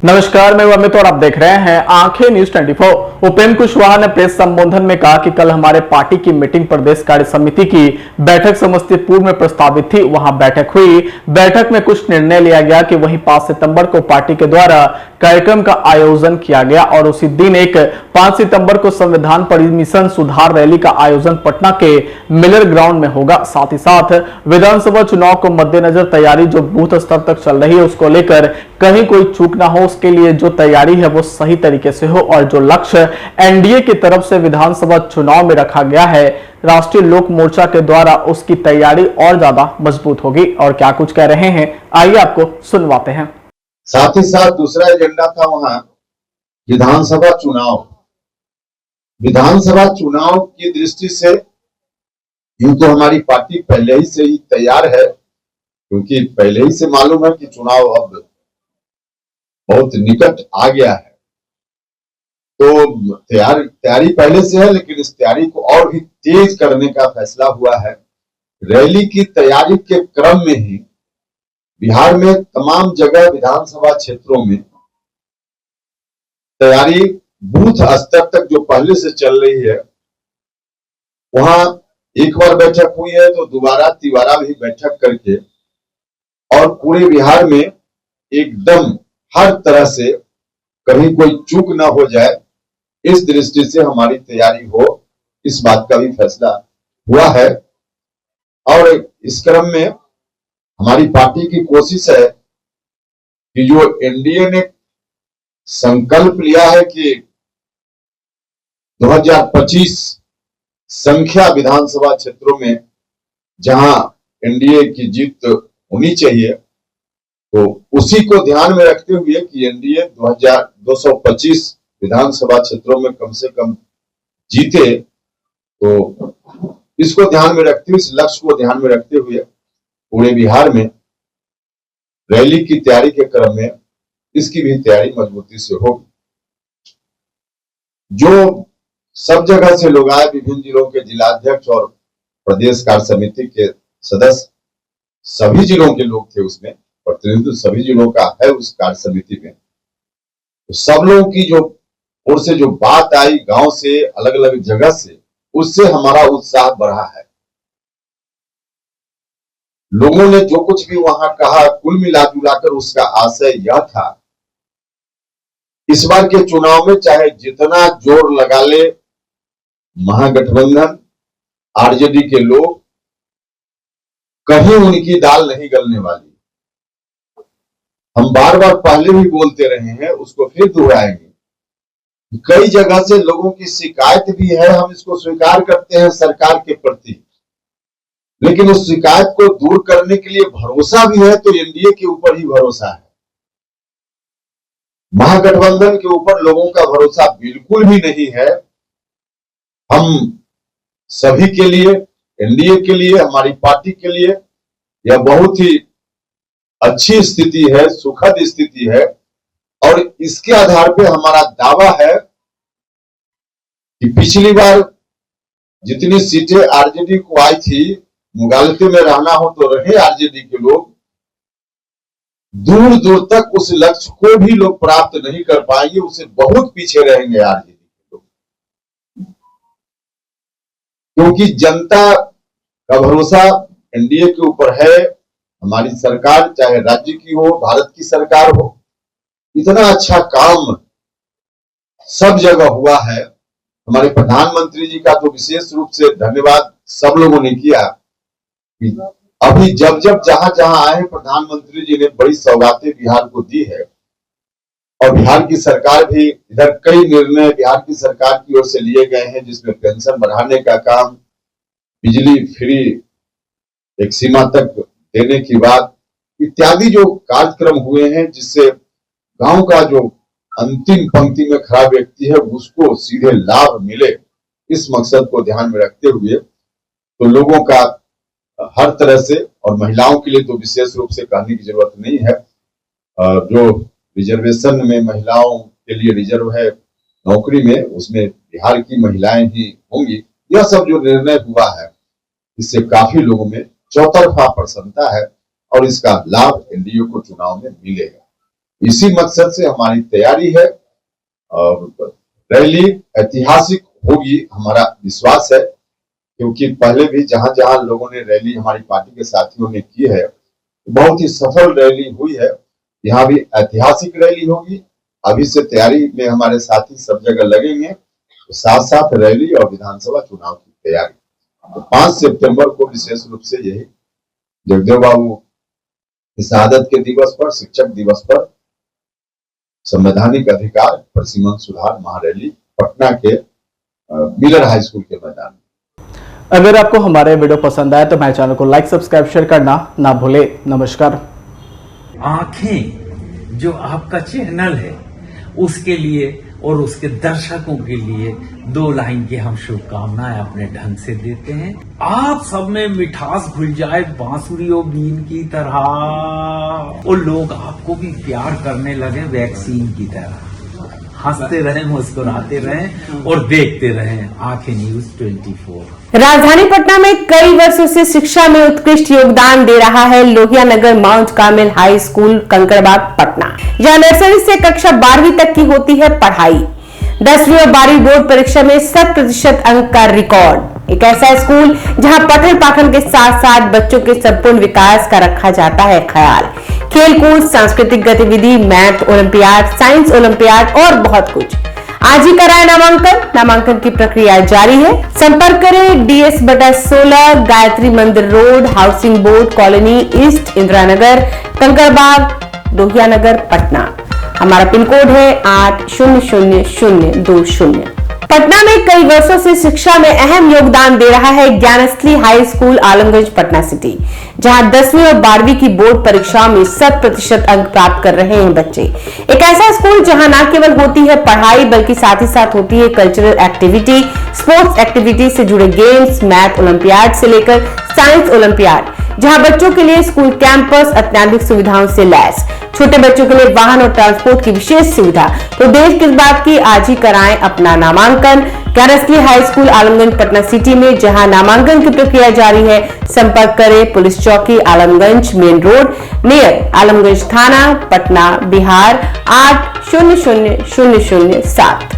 नमस्कार, मैं अमित और आप देख रहे हैं आंखें न्यूज 24। उपेंद्र कुशवाहा ने प्रेस संबोधन में कहा कि कल हमारे पार्टी की मीटिंग प्रदेश कार्य समिति की बैठक समस्तीपुर में प्रस्तावित थी। वहां बैठक हुई। बैठक में कुछ निर्णय लिया गया कि वहीं 5 सितंबर को पार्टी के द्वारा कार्यक्रम का आयोजन किया गया और उसी दिन 5 सितंबर को संविधान परमिशन सुधार रैली का आयोजन पटना के मिलर ग्राउंड में होगा। साथ ही साथ विधानसभा चुनाव को मद्देनजर तैयारी जो बूथ स्तर तक चल रही है उसको लेकर कहीं कोई चूक ना हो, उसके लिए जो तैयारी है वो सही तरीके से हो और जो लक्ष्य एनडीए की तरफ से विधानसभा चुनाव में रखा गया है राष्ट्रीय लोक मोर्चा के द्वारा, उसकी तैयारी और ज्यादा मजबूत होगी। और क्या कुछ कह रहे हैं आइए आपको सुनवाते हैं। साथ ही साथ दूसरा एजेंडा था वहां विधानसभा चुनाव। विधानसभा चुनाव की दृष्टि से यूं तो हमारी पार्टी पहले ही से ही तैयार है, क्योंकि पहले ही से मालूम है कि चुनाव अब बहुत निकट आ गया है। तो तैयारी पहले से है, लेकिन इस तैयारी को और भी तेज करने का फैसला हुआ है। रैली की तैयारी के क्रम में ही बिहार में तमाम जगह विधानसभा क्षेत्रों में तैयारी बूथ स्तर तक जो पहले से चल रही है, वहां एक बार बैठक हुई है तो दोबारा तिबारा भी बैठक करके और पूरे बिहार में एकदम हर तरह से कहीं कोई चूक ना हो जाए, इस दृष्टि से हमारी तैयारी हो, इस बात का भी फैसला हुआ है। और इस क्रम में हमारी पार्टी की कोशिश है कि जो एनडीए ने संकल्प लिया है कि 2025 संख्या विधानसभा क्षेत्रों में जहां एनडीए की जीत होनी चाहिए, तो उसी को ध्यान में रखते हुए कि एनडीए 2225 विधानसभा क्षेत्रों में कम से कम जीते, तो इसको ध्यान में रखते हुए, इस लक्ष्य को ध्यान में रखते हुए पूरे बिहार में रैली की तैयारी के क्रम में इसकी भी तैयारी मजबूती से होगी। जो सब जगह से लोग आए, विभिन्न जिलों के जिलाध्यक्ष और प्रदेश कार्य समिति के सदस्य, सभी जिलों के लोग थे उसमें, प्रतिनिधित्व सभी जिलों का है उस कार्य समिति में। तो सब लोगों की जो ओर से जो बात आई गांव से, अलग अलग जगह से, उससे हमारा उत्साह बढ़ा है। लोगों ने जो कुछ भी वहां कहा, कुल मिला जुलाकर उसका आशय यह था, इस बार के चुनाव में चाहे जितना जोर लगा ले महागठबंधन आरजेडी के लोग, कहीं उनकी दाल नहीं गलने वाली। हम बार बार पहले भी बोलते रहे हैं, उसको फिर दोहराएंगे। कई जगह से लोगों की शिकायत भी है, हम इसको स्वीकार करते हैं सरकार के प्रति, लेकिन उस शिकायत को दूर करने के लिए भरोसा भी है, तो एनडीए के ऊपर ही भरोसा है। महागठबंधन के ऊपर लोगों का भरोसा बिल्कुल भी नहीं है। हम सभी के लिए, एनडीए के लिए, हमारी पार्टी के लिए यह बहुत ही अच्छी स्थिति है, सुखद स्थिति है। और इसके आधार पर हमारा दावा है कि पिछली बार जितनी सीटें आरजेडी को आई थी, मुगालते में रहना हो तो रहे आरजेडी के लोग, दूर दूर तक उस लक्ष्य को भी लोग प्राप्त नहीं कर पाएंगे, उससे बहुत पीछे रहेंगे आरजेडी के लोग, क्योंकि जनता का भरोसा एनडीए के ऊपर है। हमारी सरकार, चाहे राज्य की हो, भारत की सरकार हो, इतना अच्छा काम सब जगह हुआ है। हमारे प्रधानमंत्री जी का तो विशेष रूप से धन्यवाद सब लोगों ने किया। अभी जब जहां जहां आए प्रधानमंत्री जी ने बड़ी सौगातें बिहार को दी है, और बिहार की सरकार भी, इधर कई निर्णय बिहार की सरकार की ओर से लिए गए हैं, जिसमें पेंशन बढ़ाने का काम, बिजली फ्री एक सीमा तक देने की बात इत्यादि जो कार्यक्रम हुए हैं, जिससे गांव का जो अंतिम पंक्ति में खड़ा व्यक्ति है उसको सीधे लाभ मिले, इस मकसद को ध्यान में रखते हुए तो लोगों का हर तरह से, और महिलाओं के लिए तो विशेष रूप से कहने की जरूरत नहीं है, जो रिजर्वेशन में महिलाओं के लिए रिजर्व है नौकरी में, उसमें बिहार की महिलाएं ही होंगी। यह सब जो निर्णय हुआ है, इससे काफी लोगों में चौतरफा प्रसन्नता है और इसका लाभ एनडीए को चुनाव में मिलेगा। इसी मकसद से हमारी तैयारी है और रैली ऐतिहासिक होगी, हमारा विश्वास है, क्योंकि पहले भी जहां जहां लोगों ने रैली हमारी पार्टी के साथियों ने की है, बहुत ही सफल रैली हुई है। यहाँ भी ऐतिहासिक रैली होगी। अभी से तैयारी में हमारे साथी सब जगह लगेंगे, तो साथ साथ रैली और विधानसभा चुनाव की तैयारी। तो 5 सितंबर को विशेष रूप से यही जगदेव बाबू की शहादत के दिवस पर, शिक्षक दिवस पर संवैधानिक अधिकार परिसीमन सुधार महारैली पटना के मिलर हाई स्कूल के मैदान में। अगर आपको हमारे वीडियो पसंद आए तो हमारे चैनल को लाइक सब्सक्राइब शेयर करना ना भूले। नमस्कार। आंखें जो आपका चैनल है उसके लिए और उसके दर्शकों के लिए 2 लाइन की हम शुभकामनाएं अपने ढंग से देते हैं। आप सब में मिठास घुल जाए बांसुरी और बीन की तरह, और लोग आपको भी प्यार करने लगे वैक्सीन की तरह। हंसते रहें, मुस्कुराते रहें और देखते रहें आंखें न्यूज 24। राजधानी पटना में कई वर्षों से शिक्षा में उत्कृष्ट योगदान दे रहा है Lohia Nagar Mount Carmel High School Kankarbagh Patna, जहां नर्सरी से कक्षा 12वीं तक की होती है पढ़ाई। 10वीं और 12वीं बोर्ड परीक्षा में 100% अंक का रिकॉर्ड। एक ऐसा स्कूल जहां पठन पाठन के साथ साथ बच्चों के संपूर्ण विकास का रखा जाता है ख्याल। खेलकूद, सांस्कृतिक गतिविधि, मैथ ओलंपियाड, साइंस ओलंपियाड और बहुत कुछ। आज ही कराए नामांकन की प्रक्रिया जारी है। संपर्क करें DS/16 Gayatri Mandir road, housing board colony east, Indira Nagar, Kankarbagh, Lohia Nagar, Patna. हमारा पिन कोड है 800020। पटना में कई वर्षों से शिक्षा में अहम योगदान दे रहा है Gyansthali high school Alamganj Patna city, जहां 10वीं और 12वीं की बोर्ड परीक्षाओं में 100% अंक प्राप्त कर रहे हैं बच्चे। एक ऐसा स्कूल जहां न केवल होती है पढ़ाई बल्कि साथ ही साथ होती है कल्चरल एक्टिविटी, स्पोर्ट्स एक्टिविटी से जुड़े गेम्स, मैथ ओलंपियाड से लेकर साइंस ओलंपियाड, जहां बच्चों के लिए स्कूल कैंपस अत्याधुनिक सुविधाओं से लैस, छोटे बच्चों के लिए वाहन और ट्रांसपोर्ट की विशेष सुविधा। तो देर किस बात की, आज ही कराएं अपना नामांकन Gyansthali high school Alamganj Patna city में, जहां नामांकन की प्रक्रिया जारी है। संपर्क करें पुलिस चौकी Alamganj main road near Alamganj थाना, पटना, बिहार 800007।